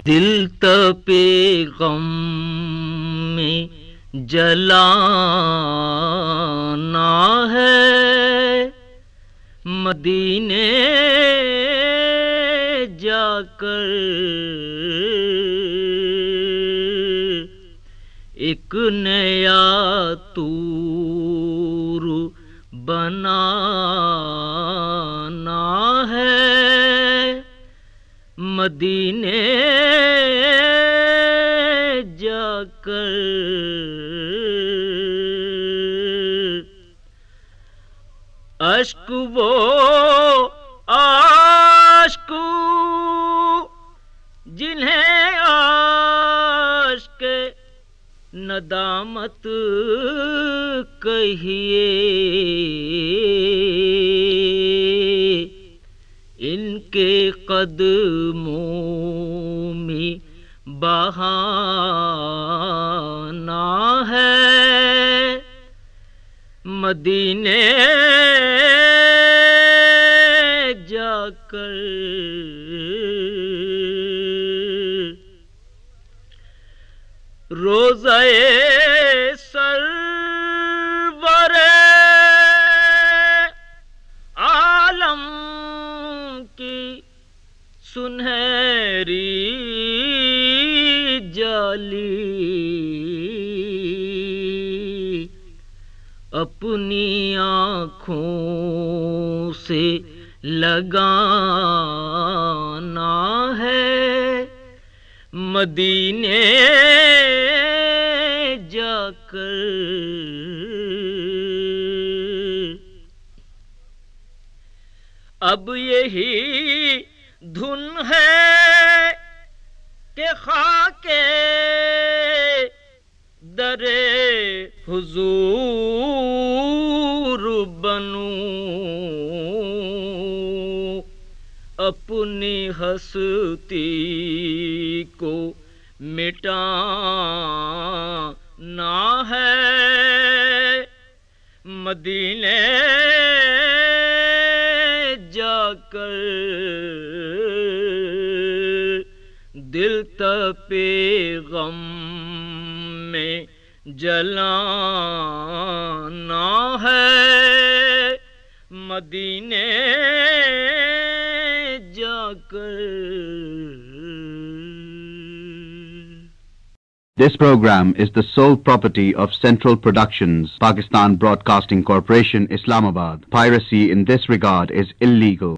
دل تپے غم میں جلانا ہے، مدینے جا کر ایک نیا طور بنانا ہے، مدینے جا کر اشک وہ عاشق جنہیں عاشق ندامت کہیے، ان کے قدموں میں بہانا ہے، مدینے جا کر روضہ سرور عالم کی سنہری جالی اپنی آنکھوں سے لگانا ہے، مدینے جا کر اب یہی دھن ہے کہ خاک در حضور بنوں، اپنی ہستی کو مٹانا ہے، مدینے جا کر دل تپے غم میں جلانا ہے، مدینے جا کر. This program is the sole property of Central Productions, Pakistan Broadcasting Corporation, Islamabad. Piracy in this regard is illegal.